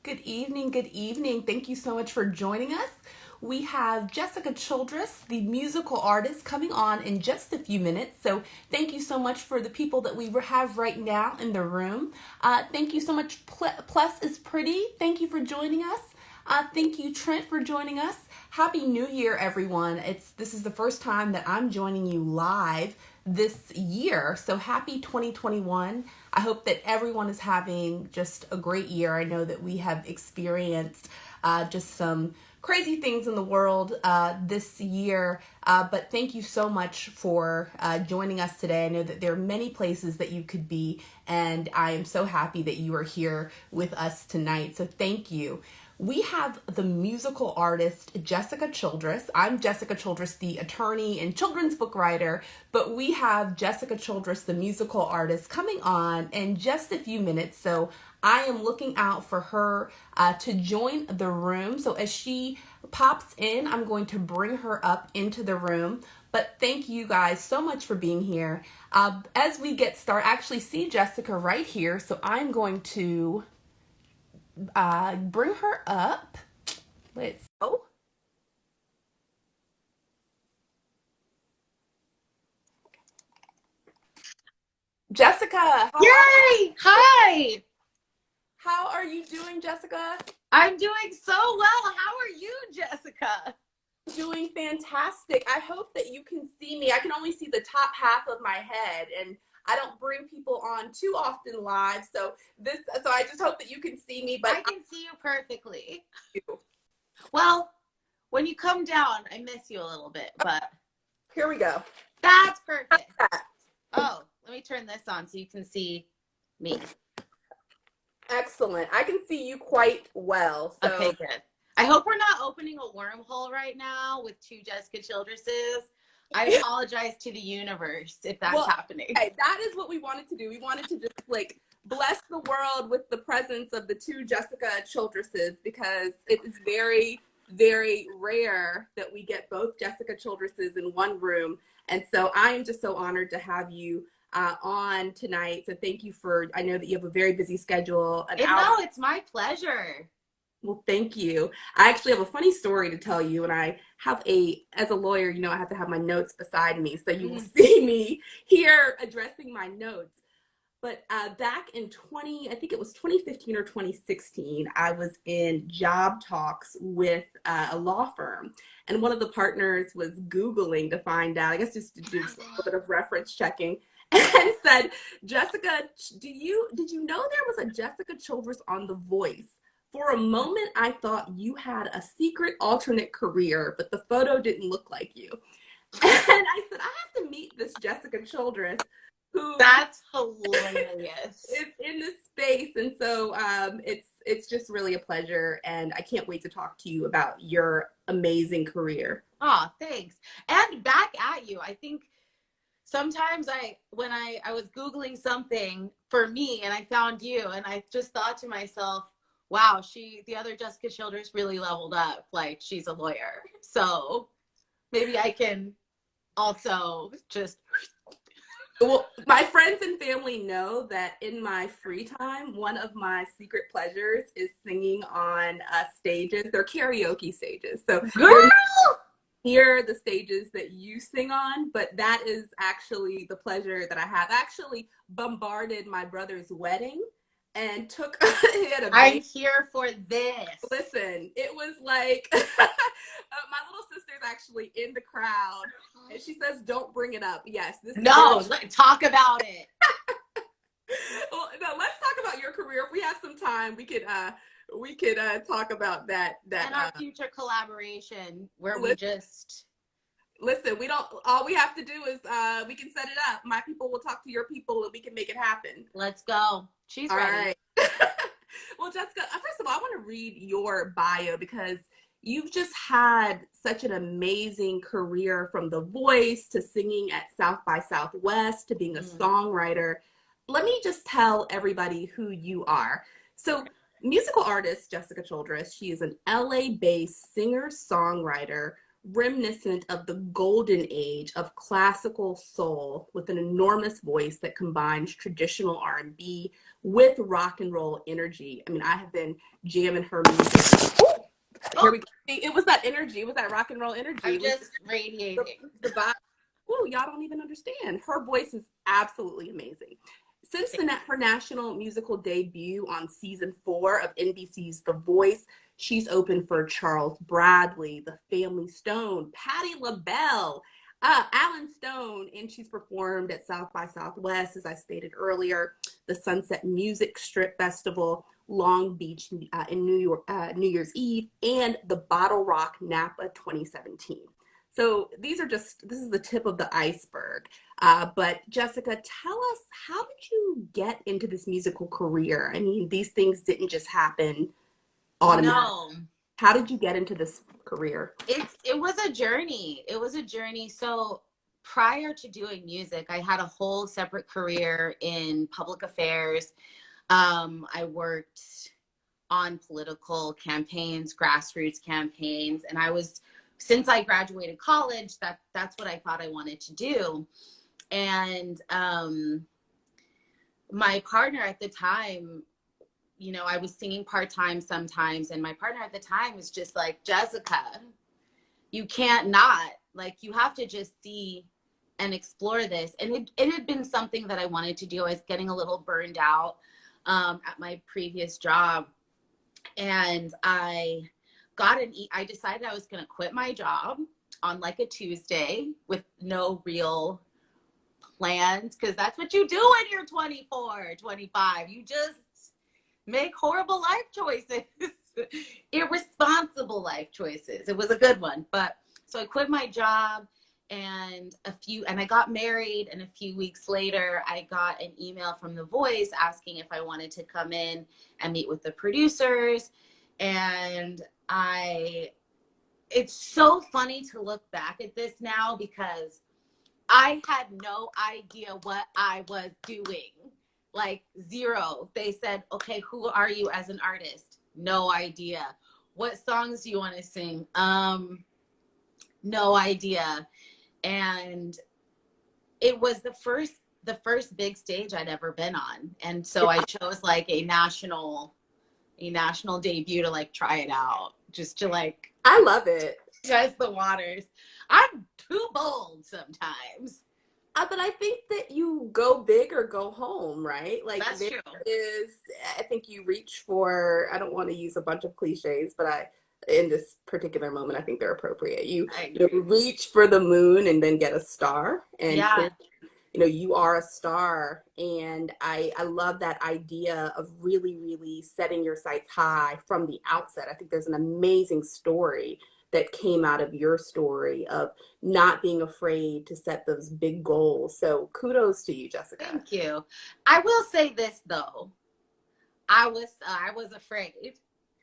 Good evening. Good evening. Thank you so much for joining us. We have Jessica Childress, the musical artist, coming on in just a few minutes. So thank you so much for the people that we have right now in the room. Thank you so much. Plus is pretty. Thank you for joining us. Thank you, Trent, for joining us. Happy New Year, everyone. This is the first time that I'm joining you live this year. So happy 2021. I hope that everyone is having just a great year. I know that we have experienced just some crazy things in the world this year, but thank you so much for joining us today. I know that there are many places that you could be, and I am so happy that you are here with us tonight. So thank you. We have the musical artist Jessica Childress. I'm Jessica Childress, the attorney and children's book writer, but we have Jessica Childress, the musical artist, coming on in just a few minutes. So I am looking out for her to join the room. So as she pops in, I'm going to bring her up into the room. But thank you guys so much for being here. As we get started, I actually see Jessica right here. So I'm going to bring her up. Let's go. Jessica, Yay! Hi! how are you doing, Jessica? I'm doing so well. How are you, Jessica? Doing fantastic. I hope that you can see me. I can only see the top half of my head, and I don't bring people on too often live. So I just hope that you can see me. But I can see you perfectly. Well, when you come down, I miss you a little bit, but here we go. that's perfect. Oh, let me turn this on so you can see me. Excellent. I can see you quite well. So. Okay, good. I hope we're not opening a wormhole right now with two Jessica Childresses. I apologize to the universe if that's happening. Okay, that is what we wanted to do. We wanted to just bless the world with the presence of the two Jessica Childresses, because it is very, very rare that we get both Jessica Childresses in one room. And so I am just so honored to have you on tonight. So thank you I know that you have a very busy schedule. No, it's my pleasure. Well, thank you. I actually have a funny story to tell you, and I have as a lawyer, I have to have my notes beside me, so you will see me here addressing my notes. But back in I think it was 2015 or 2016, I was in job talks with a law firm, and one of the partners was Googling to find out, I guess just to do a little bit of reference checking, and said, Jessica, did you know there was a Jessica Childress on The Voice? For a moment, I thought you had a secret alternate career, but the photo didn't look like you. And I said, I have to meet this Jessica Childress, who that's hilarious. is in this space. And so it's just really a pleasure. And I can't wait to talk to you about your amazing career. Oh, thanks. And back at you. I think sometimes when I was Googling something for me and I found you, and I just thought to myself, wow, the other Jessica Childress really leveled up. Like, she's a lawyer. So maybe I can also just. Well, my friends and family know that in my free time, one of my secret pleasures is singing on stages. They're karaoke stages. So girl, hear the stages that you sing on, but that is actually the pleasure that I have. I actually bombarded my brother's wedding and I'm here for this. Listen, it was like my little sister's actually in the crowd, and she says, "Don't bring it up." Yes, let's talk about it. Well, no, let's talk about your career. If we have some time, we could talk about that. And our future collaboration, where we just. Listen, all we have to do is we can set it up. My people will talk to your people, and we can make it happen. Let's go. She's ready. All right. Well, Jessica, first of all, I want to read your bio, because you've just had such an amazing career, from The Voice to singing at South by Southwest to being a songwriter. Let me just tell everybody who you are. So, musical artist Jessica Childress, she is an LA-based singer-songwriter, reminiscent of the golden age of classical soul with an enormous voice that combines traditional R&B with rock and roll energy. I mean, I have been jamming her music. Here we go. It was that energy. It was that rock and roll energy. I'm just radiating. The vibe. Oh, y'all don't even understand. Her voice is absolutely amazing. Since her national musical debut on season 4 of NBC's The Voice, she's opened for Charles Bradley, The Family Stone, Patti LaBelle, Alan Stone, and she's performed at South by Southwest, as I stated earlier, the Sunset Music Strip Festival, Long Beach in New York, New Year's Eve, and the Bottle Rock Napa 2017. So this is the tip of the iceberg. But Jessica, tell us, how did you get into this musical career? I mean, these things didn't just happen automatically. No. How did you get into this career? It was a journey. It was a journey. So prior to doing music, I had a whole separate career in public affairs. I worked on political campaigns, grassroots campaigns, and since I graduated college, that's what I thought I wanted to do. And my partner at the time, you know, I was singing part-time sometimes, and my partner at the time was just like, Jessica, you can't not, like, you have to just see and explore this. And it had been something that I wanted to do. I was getting a little burned out at my previous job. And I decided I was going to quit my job on like a Tuesday with no real plans, because that's what you do when you're 24, 25. You just make horrible life choices, irresponsible life choices. It was a good one. But so I quit my job, and I got married, and a few weeks later I got an email from The Voice asking if I wanted to come in and meet with the producers. And it's so funny to look back at this now, because I had no idea what I was doing. Like, zero. They said, okay, who are you as an artist? No idea. What songs do you want to sing? No idea. And it was the first big stage I'd ever been on. And so I chose like a national debut to like try it out, just to like, I love it. Test the waters. I'm too bold sometimes. But I think that you go big or go home, right? Like, that's true. I think you reach for, I don't want to use a bunch of cliches, but in this particular moment, I think they're appropriate. You reach for the moon and then get a star. And yeah. You know, you are a star. And I love that idea of really, really setting your sights high from the outset. I think there's an amazing story that came out of your story of not being afraid to set those big goals. So kudos to you, Jessica. Thank you. I will say this though. I was afraid.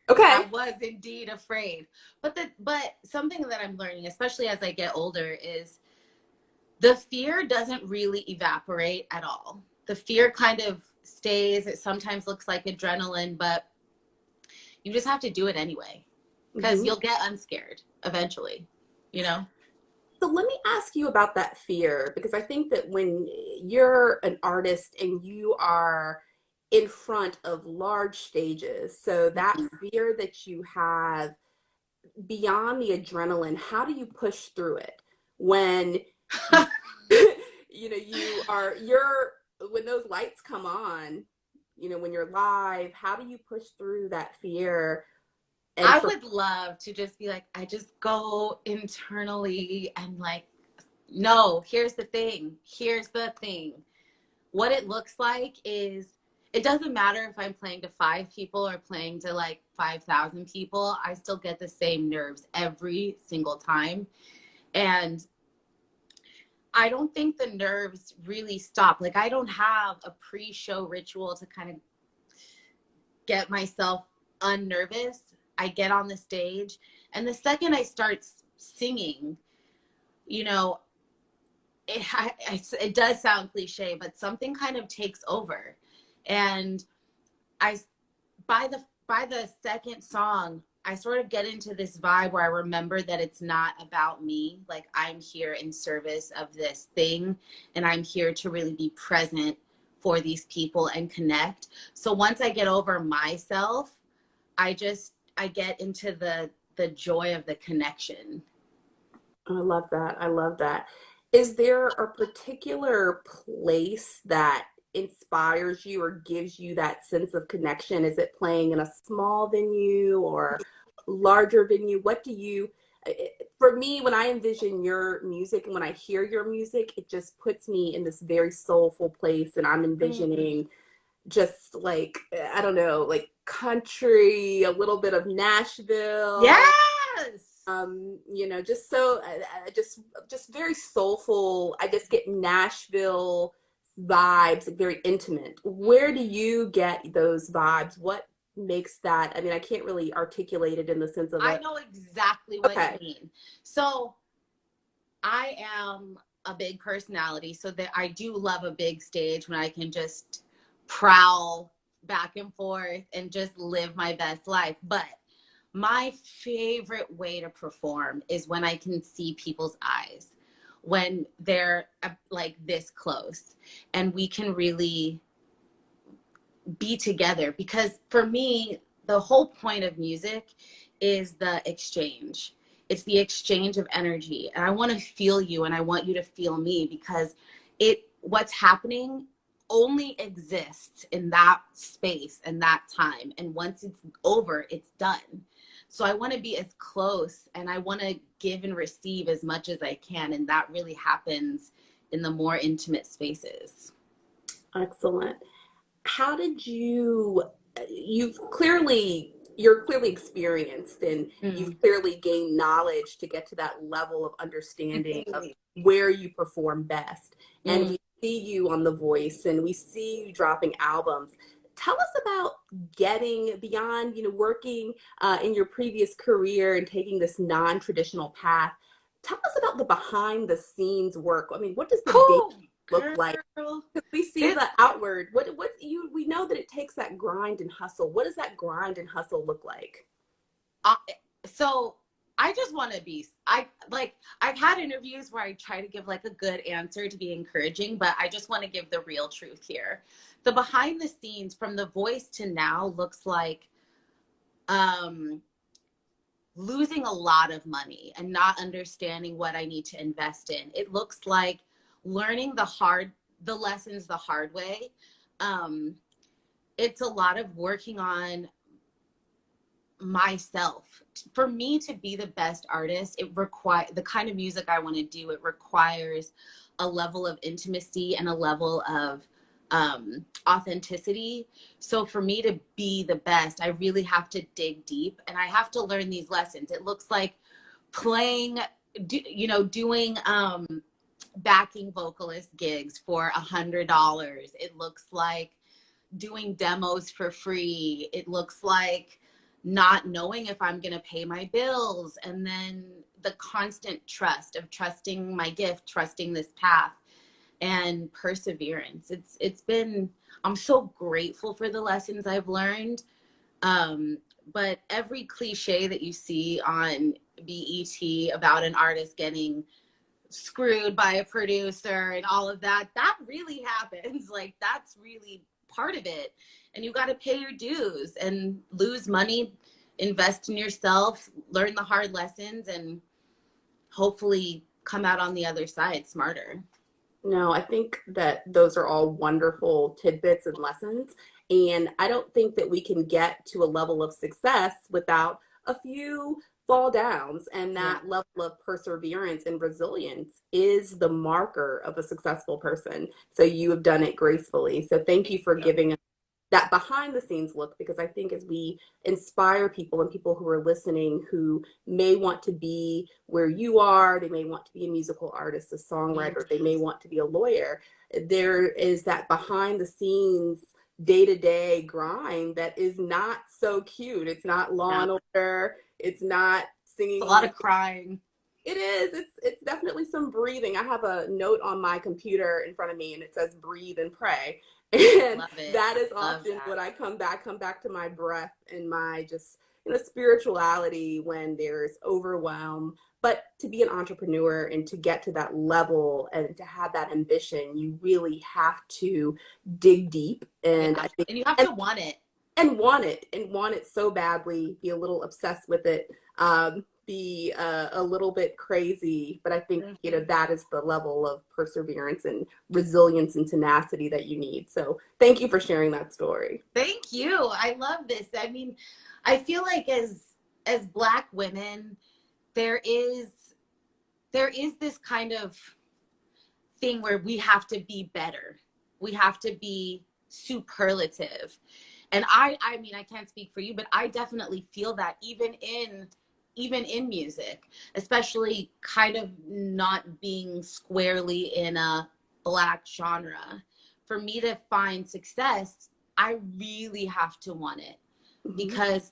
Okay. I was indeed afraid. But something that I'm learning, especially as I get older, is the fear doesn't really evaporate at all. The fear kind of stays. It sometimes looks like adrenaline, but you just have to do it anyway, because you'll get unscared eventually, you know? So let me ask you about that fear, because I think that when you're an artist and you are in front of large stages, so that fear that you have beyond the adrenaline, how do you push through it when you know when those lights come on, you know, when you're live, how do you push through that fear? I would love to just be like, I just go internally and like, no, here's the thing. What it looks like is, it doesn't matter if I'm playing to 5 people or playing to like 5,000 people. I still get the same nerves every single time. And I don't think the nerves really stop. Like, I don't have a pre-show ritual to kind of get myself unnervous. I get on the stage, and the second I start singing, you know, it does sound cliche, but something kind of takes over. And by the second song, I sort of get into this vibe where I remember that it's not about me. Like, I'm here in service of this thing, and I'm here to really be present for these people and connect. So once I get over myself, I get into the joy of the connection. I love that. I love that. Is there a particular place that inspires you or gives you that sense of connection? Is it playing in a small venue or larger venue? What do you, for me, when I envision your music and when I hear your music, it just puts me in this very soulful place. And I'm Mm. envisioning just like, I don't know, like country, a little bit of Nashville, Yes. just so just very soulful. I just get Nashville vibes, like very intimate. Where do you get those vibes? What makes that? I mean, I can't really articulate it in the sense of I a, know exactly what you okay. mean. So I am a big personality, so that I do love a big stage when I can just prowl back and forth and just live my best life. But my favorite way to perform is when I can see people's eyes, when they're like this close, and we can really be together. Because for me, the whole point of music is the exchange. It's the exchange of energy. And I want to feel you and I want you to feel me, because what's happening only exists in that space and that time. And once it's over, it's done. So I want to be as close, and I want to give and receive as much as I can. And that really happens in the more intimate spaces. Excellent. How did you, you're clearly experienced and Mm. you've clearly gained knowledge to get to that level of understanding of Mm. where you perform best. And we see you on The Voice and we see you dropping albums. Tell us about getting beyond, working in your previous career and taking this non-traditional path. Tell us about the behind the scenes work. I mean, what does the day Oh, look like? girl. We see It, the outward. We know that it takes that grind and hustle. What does that grind and hustle look like? uh, so I just want to be, I've had interviews where I try to give like a good answer to be encouraging, but I just want to give the real truth here. The behind the scenes from The Voice to now looks like, um, losing a lot of money and not understanding what I need to invest in. It looks like learning the lessons the hard way. Um, it's a lot of working on myself. For me to be the best artist, it requires the kind of music I want to do. It requires a level of intimacy and a level of authenticity. So for me to be the best, I really have to dig deep and I have to learn these lessons. It looks like playing, doing backing vocalist gigs for $100. It looks like doing demos for free. It looks like not knowing if I'm going to pay my bills. And then the constant trust of trusting my gift, trusting this path, and perseverance. It's been, I'm so grateful for the lessons I've learned. But every cliche that you see on BET about an artist getting screwed by a producer and all of that, that really happens. Like, that's really part of it. And you got to pay your dues and lose money, invest in yourself, learn the hard lessons, and hopefully come out on the other side smarter. No, I think that those are all wonderful tidbits and lessons. And I don't think that we can get to a level of success without a few fall downs. And Yeah. that level of perseverance and resilience is the marker of a successful person. So you have done it gracefully. So thank you for giving us that behind the scenes look, because I think as we inspire people and people who are listening who may want to be where you are, they may want to be a musical artist, a Mm. songwriter, they may want to be a lawyer, there is that behind the scenes day-to-day grind that is not so cute. It's not Law Yeah. and Order, it's not It's a singing lot like of crying. it is. It's definitely some breathing. I have a note on my computer in front of me and it says breathe and pray. And Love it. that is Love often that. what I come back to my breath and my just spirituality when there's overwhelm. But to be an entrepreneur and to get to that level and to have that ambition, you really have to dig deep. And Yeah. I think, And you have to want it. and want it so badly, be a little obsessed with it, be a little bit crazy. But I think, that is the level of perseverance and resilience and tenacity that you need. So thank you for sharing that story. Thank you. I love this. I mean, I feel like as Black women, there is this kind of thing where we have to be better. We have to be superlative. And I mean, I can't speak for you, but I definitely feel that even in music, especially kind of not being squarely in a Black genre. For me to find success, I really have to want it, because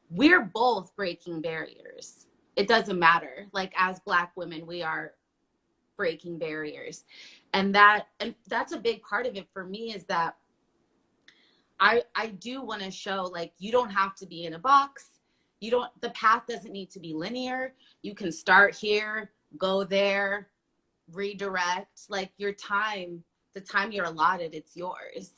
we're both breaking barriers. It doesn't matter. Like, as Black women, we are breaking barriers. And that's a big part of it for me, is that I do want to show, like, you don't have to be in a box. The path doesn't need to be linear. You can start here, go there, redirect. Like, the time you're allotted, it's yours.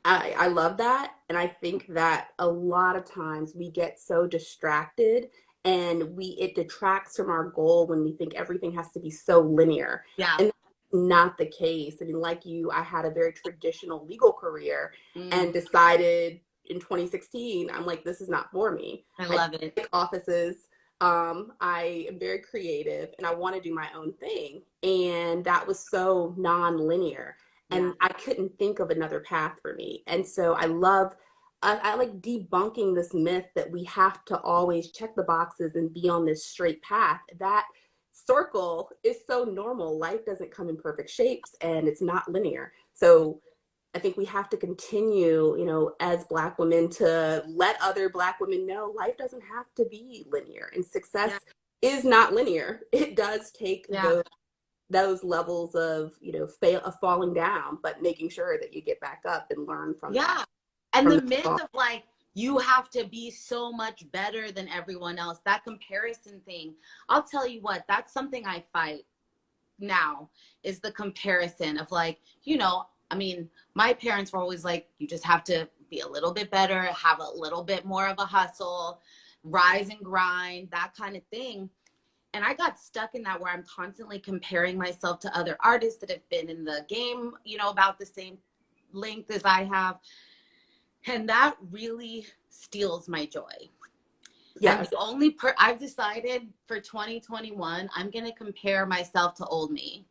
I love that. And I think that a lot of times we get so distracted and it detracts from our goal when we think everything has to be so linear. Yeah. And that's not the case. I mean, like you, I had a very traditional legal career and decided in 2016, I'm like, this is not for me. I love it. Like offices. I am very creative and I want to do my own thing. And that was so non-linear. And I couldn't think of another path for me. And so I like debunking this myth that we have to always check the boxes and be on this straight path. That circle is so normal. Life doesn't come in perfect shapes and it's not linear. So I think we have to continue, as Black women, to let other Black women know life doesn't have to be linear, and success is not linear. It does take those levels of falling down, but making sure that you get back up and learn from that. And the myth of, like, you have to be so much better than everyone else, that comparison thing, I'll tell you what, that's something I fight now, is the comparison of, like, I mean, my parents were always like, you just have to be a little bit better, have a little bit more of a hustle, rise and grind, that kind of thing. And I got stuck in that, where I'm constantly comparing myself to other artists that have been in the game, about the same length as I have. And that really steals my joy. Yeah. And the only I've decided for 2021, I'm going to compare myself to old me.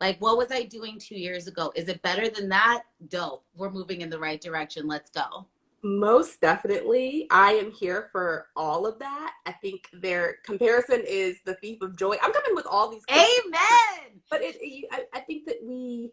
Like, what was I doing 2 years ago? Is it better than that? Dope. We're moving in the right direction. Let's go. Most definitely. I am here for all of that. I think their comparison is the thief of joy. I'm coming with all these. Amen. But I think that we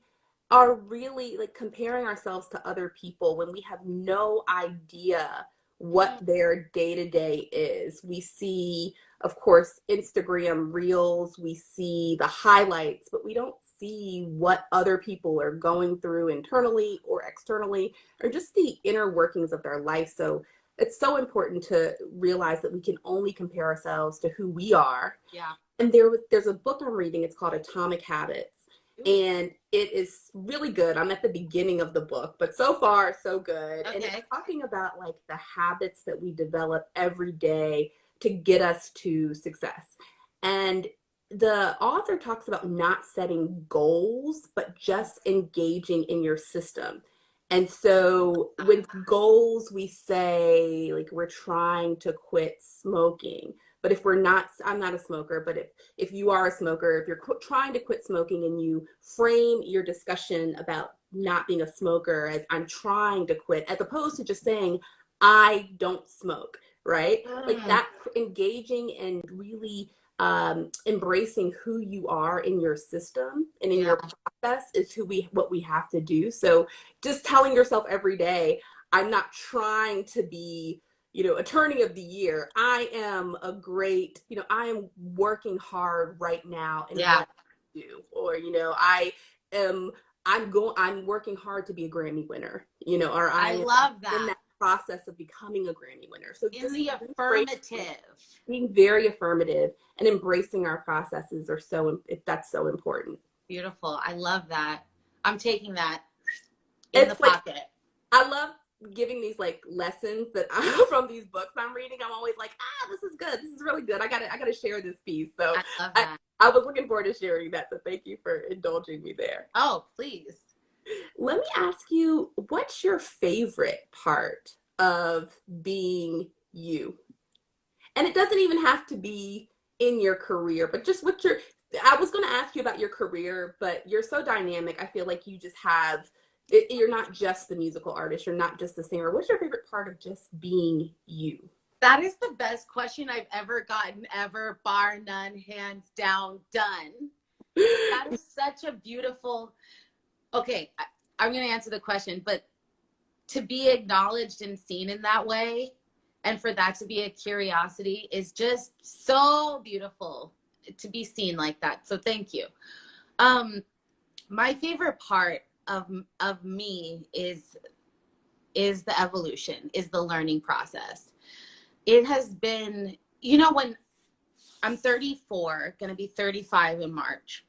are really, like, comparing ourselves to other people when we have no idea what their day-to-day is. We see, of course, Instagram reels, we see the highlights, but we don't see what other people are going through internally or externally, or just the inner workings of their life. So it's so important to realize that we can only compare ourselves to who we are. Yeah. And there's a book I'm reading, it's called Atomic Habits. And it is really good. I'm at the beginning of the book, but so far so good. Okay. And it's talking about, like, the habits that we develop every day to get us to success. And the author talks about not setting goals, but just engaging in your system. And so with goals, we say, like, we're trying to quit smoking. But if we're not, I'm not a smoker, but if you are a smoker, if you're trying to quit smoking and you frame your discussion about not being a smoker as I'm trying to quit, as opposed to just saying, I don't smoke, right? Like, that engaging and really embracing who you are in your system and in your process is what we have to do. So just telling yourself every day, I'm not trying to be attorney of the year. I am I am working hard right now in what I do. Or, I'm working hard to be a Grammy winner, or I love that. in that process of becoming a Grammy winner. So in the affirmative, being very affirmative and embracing our processes that's so important. Beautiful. I love that. I'm taking that in It's the pocket. I love giving these like lessons that from these books I'm reading. I'm always like, this is good. This is really good. I gotta share this piece. So I love that. I was looking forward to sharing that. So thank you for indulging me there. Oh, please. Let me ask you, what's your favorite part of being you? And it doesn't even have to be in your career, but just I was going to ask you about your career, but you're so dynamic. I feel like you just you're not just the musical artist. You're not just the singer. What's your favorite part of just being you? That is the best question I've ever gotten, ever, bar none, hands down, done. That is such a beautiful, okay, I'm going to answer the question, but to be acknowledged and seen in that way, and for that to be a curiosity is just so beautiful to be seen like that. So thank you. My favorite part of me is the evolution, is the learning process. It has been, when I'm 34, going to be 35 in March.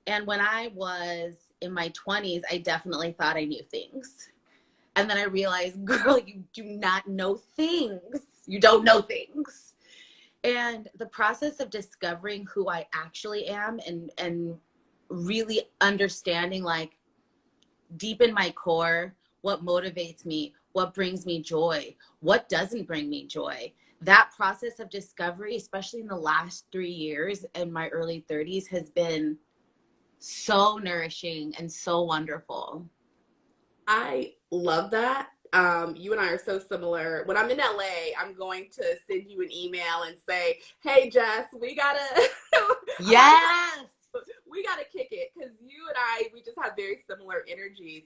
And when I was in my 20s, I definitely thought I knew things. And then I realized, girl, you do not know things. You don't know things. And the process of discovering who I actually am and really understanding, like, deep in my core, what motivates me, what brings me joy, what doesn't bring me joy. That process of discovery, especially in the last 3 years and my early 30s, has been so nourishing and so wonderful. I love that. You and I are so similar. When I'm in LA, I'm going to send you an email and say, hey, Jess, we gotta, yes, we gotta kick it, because you and we just have very similar energies.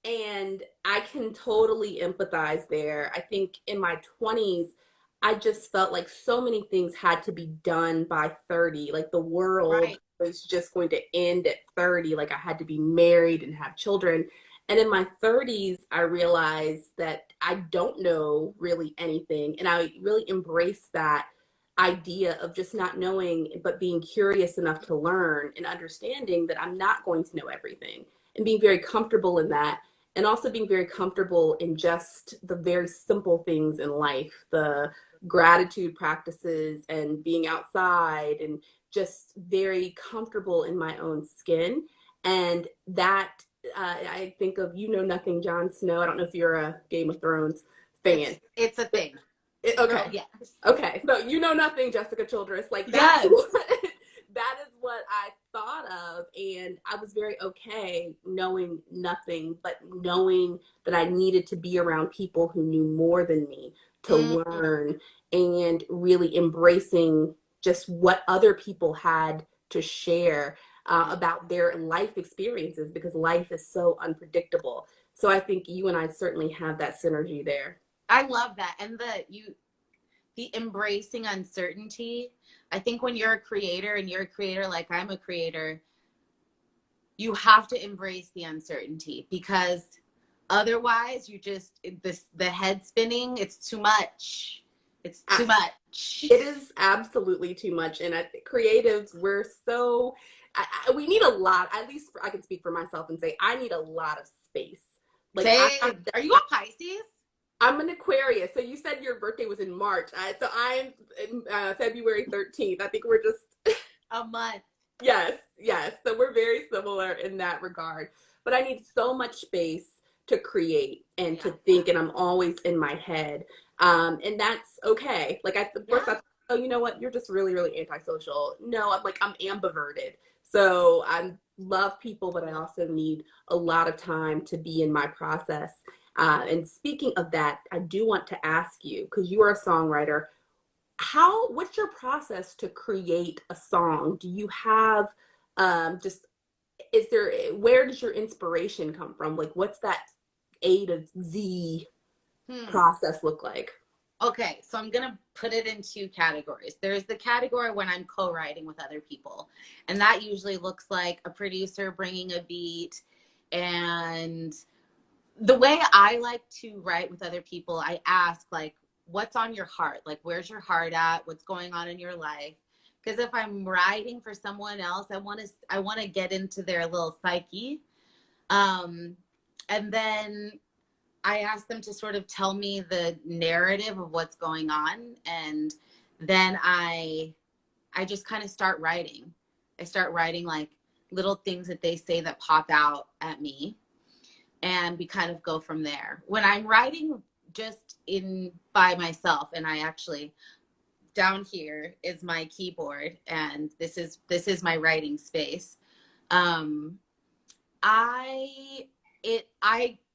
And I can totally empathize there. I think in my 20s, I just felt like so many things had to be done by 30. Like the world was just going to end at 30. Like I had to be married and have children. And in my 30s, I realized that I don't know really anything. And I really embraced that idea of just not knowing, but being curious enough to learn and understanding that I'm not going to know everything, and being very comfortable in that. And also being very comfortable in just the very simple things in life, the gratitude practices and being outside, and just very comfortable in my own skin. And that I think of You Know Nothing, Jon Snow. I don't know if you're a Game of Thrones fan. It's a thing. Okay. Girl, yes. Okay. So You Know Nothing, Jessica Childress. Like yes. That is what I thought of. And I was very okay knowing nothing, but knowing that I needed to be around people who knew more than me to learn, and really embracing just what other people had to share about their life experiences, because life is so unpredictable. So I think you and I certainly have that synergy there. I love that. And the embracing uncertainty. I think when you're a creator, and you're a creator like I'm a creator, you have to embrace the uncertainty, because otherwise you just, the head spinning, it's too much. It's too much. It is absolutely too much. And creatives, we're so, we need a lot, at least I can speak for myself and say, I need a lot of space. Like, are you a Pisces? I'm an Aquarius. So you said your birthday was in March. So I'm in, February 13th. I think we're just a month. Yes. So we're very similar in that regard. But I need so much space to create and to think, and I'm always in my head. And that's okay. Like I thought, oh, you know what? You're just really, really antisocial. No, I'm ambiverted. So I love people, but I also need a lot of time to be in my process. And speaking of that, I do want to ask you, because you are a songwriter, what's your process to create a song? Do you have where does your inspiration come from? Like, what's that A to Z process look like? Okay, so I'm going to put it in 2 categories. There's the category when I'm co-writing with other people. And that usually looks like a producer bringing a beat and the way I like to write with other people, I ask, like, what's on your heart? Like, where's your heart at? What's going on in your life? Because if I'm writing for someone else, I want to get into their little psyche. And then I ask them to sort of tell me the narrative of what's going on. And then I just kind of start writing. I start writing like little things that they say that pop out at me. And we kind of go from there. When I'm writing just in by myself, and I actually, down here is my keyboard, and this is my writing space. I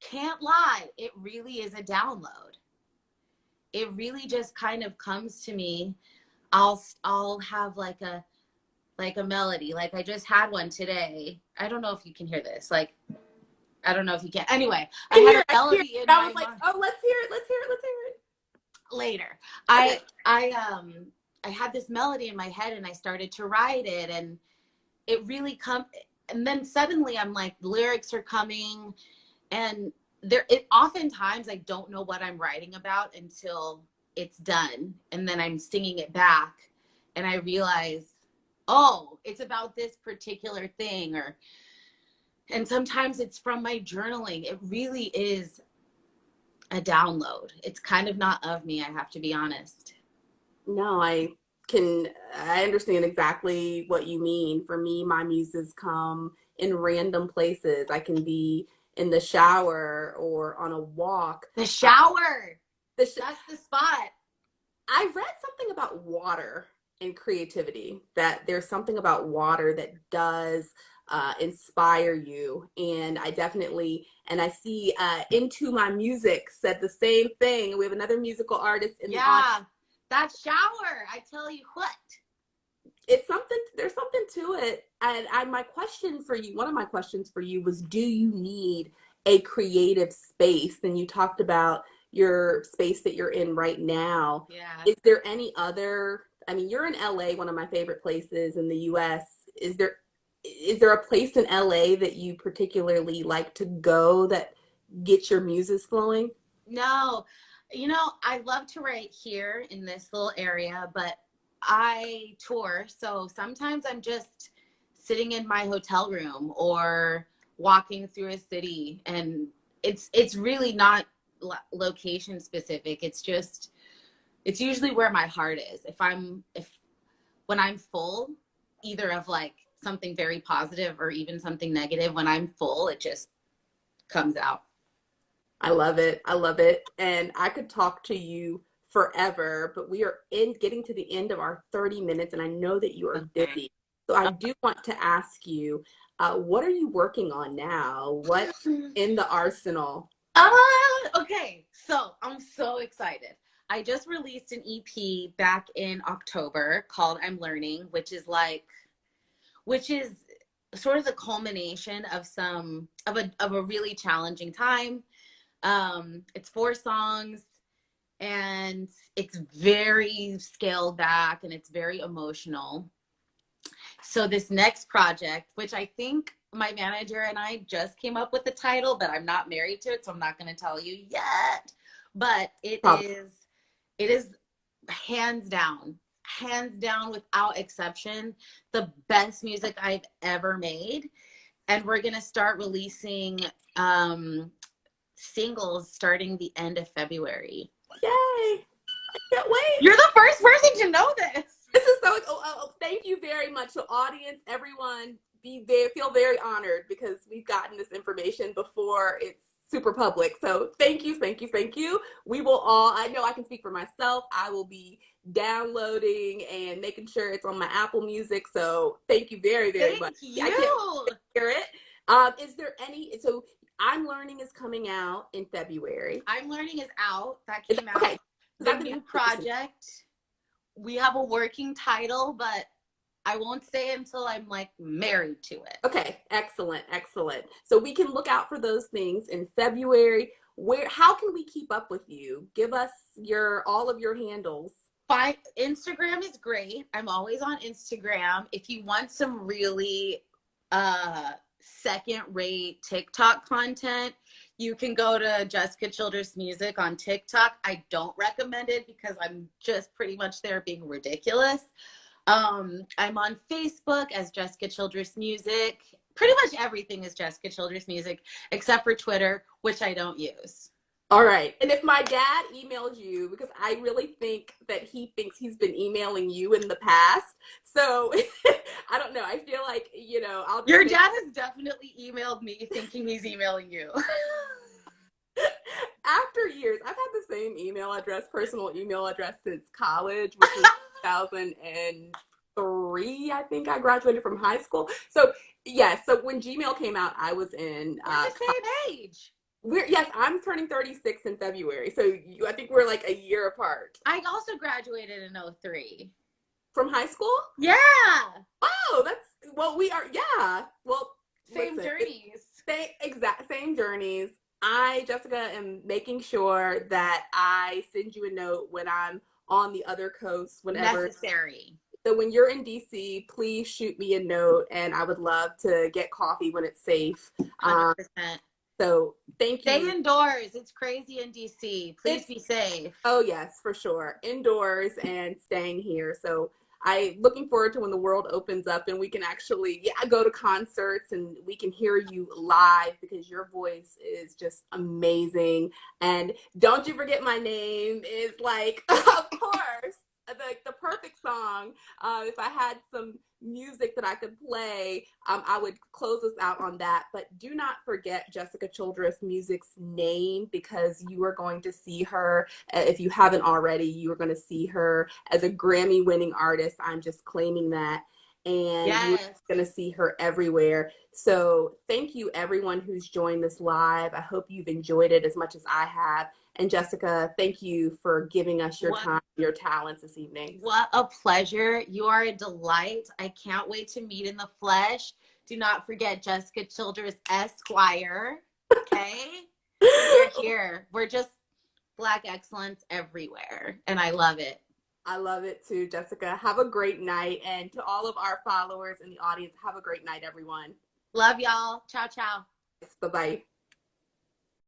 can't lie, it really is a download. It really just kind of comes to me. I'll have like a melody. Like I just had one today. I don't know if you can hear this. Like, I don't know if you can. Anyway, I had a melody in my mind. I was like, oh, let's hear it. Later. Okay. I had this melody in my head and I started to write it, and it really and then suddenly I'm like, lyrics are coming, and oftentimes I don't know what I'm writing about until it's done, and then I'm singing it back and I realize, oh, it's about this particular thing. And sometimes it's from my journaling. It really is a download. It's kind of not of me, I have to be honest. No, I understand exactly what you mean. For me, my muses come in random places. I can be in the shower or on a walk. The shower. That's the spot. I read something about water and creativity, that there's something about water that does inspire you. And I definitely, and I see Into My Music said the same thing. We have another musical artist in the audience. That shower, I tell you what. It's something, there's something to it. And my question for you, one of my questions for you was, do you need a creative space? And you talked about your space that you're in right now. Yeah. Is there any other, I mean, you're in LA, one of my favorite places in the US. Is there a place in LA that you particularly like to go that gets your muses flowing? No, I love to write here in this little area, but I tour. So sometimes I'm just sitting in my hotel room or walking through a city, and it's really not location specific. It's usually where my heart is. When I'm full, either of like something very positive or even something negative, when I'm full, it just comes out. I love it. I love it. And I could talk to you forever, but we are getting to the end of our 30 minutes, and I know that you are busy. So I do want to ask you, what are you working on now? What's in the arsenal? Okay. So I'm so excited. I just released an EP back in October called I'm Learning, which is sort of the culmination of a really challenging time. It's 4 songs, and it's very scaled back and it's very emotional. So this next project, which I think my manager and I just came up with the title, but I'm not married to it, so I'm not going to tell you yet. But it is hands down without exception, the best music I've ever made. And we're going to start releasing singles starting the end of February. Yay! I can't wait. You're the first person to know this. This is so, thank you very much. So audience, everyone, feel very honored because we've gotten this information before it's super public. So thank you. We will all, I know I can speak for myself. I will be downloading and making sure it's on my Apple Music. So thank you very, very much. Thank you. I can't hear it. Is there any, so I'm Learning is coming out in February. I'm Learning is out. That came out. Okay. The new project. We have a working title, but I won't say it until I'm like married to it. Okay, excellent. So we can look out for those things in February. How can we keep up with you? Give us all of your handles. Instagram is great. I'm always on Instagram. If you want some really second-rate TikTok content, You can go to Jessica Childress Music on TikTok. I don't recommend it because I'm just pretty much there being ridiculous. I'm on Facebook as Jessica Childress Music. Pretty much everything is Jessica Childress Music, except for Twitter, which I don't use. All right. And if my dad emailed you, because I really think that he thinks he's been emailing you in the past. So I don't know. I feel like, I'll Your dad has definitely emailed me thinking he's emailing you. After years, I've had the same personal email address since college, which was 2003. I think I graduated from high school. So so when Gmail came out, I was in We're the same age. Yes, I'm turning 36 in February. So I think we're like a year apart. I also graduated in 2003. From high school? Yeah. Oh, we are, yeah. Well, same journeys. Same journeys. I, Jessica, am making sure that I send you a note when I'm on the other coast, whenever necessary. So when you're in DC, please shoot me a note, and I would love to get coffee when it's safe. 100%. So thank you. Stay indoors. It's crazy in DC. Please be safe. Oh yes, for sure. Indoors and staying here. So I looking forward to when the world opens up and we can actually go to concerts and we can hear you live, because your voice is just amazing. And Don't You Forget My Name is like, of course, the perfect song. If I had some music that I could play, I would close us out on that. But do not forget Jessica Childress Music's name, because you are going to see her, if you haven't already, you are going to see her as a Grammy-winning artist. I'm just claiming that. And you're going to see her everywhere. So thank you, everyone who's joined this live. I hope you've enjoyed it as much as I have. And Jessica, thank you for giving us your time, your talents this evening. What a pleasure. You are a delight. I can't wait to meet in the flesh. Do not forget Jessica Childress Esquire. Okay? We're here. We're just Black excellence everywhere. And I love it. I love it too, Jessica. Have a great night. And to all of our followers in the audience, have a great night, everyone. Love y'all. Ciao, ciao. Bye-bye.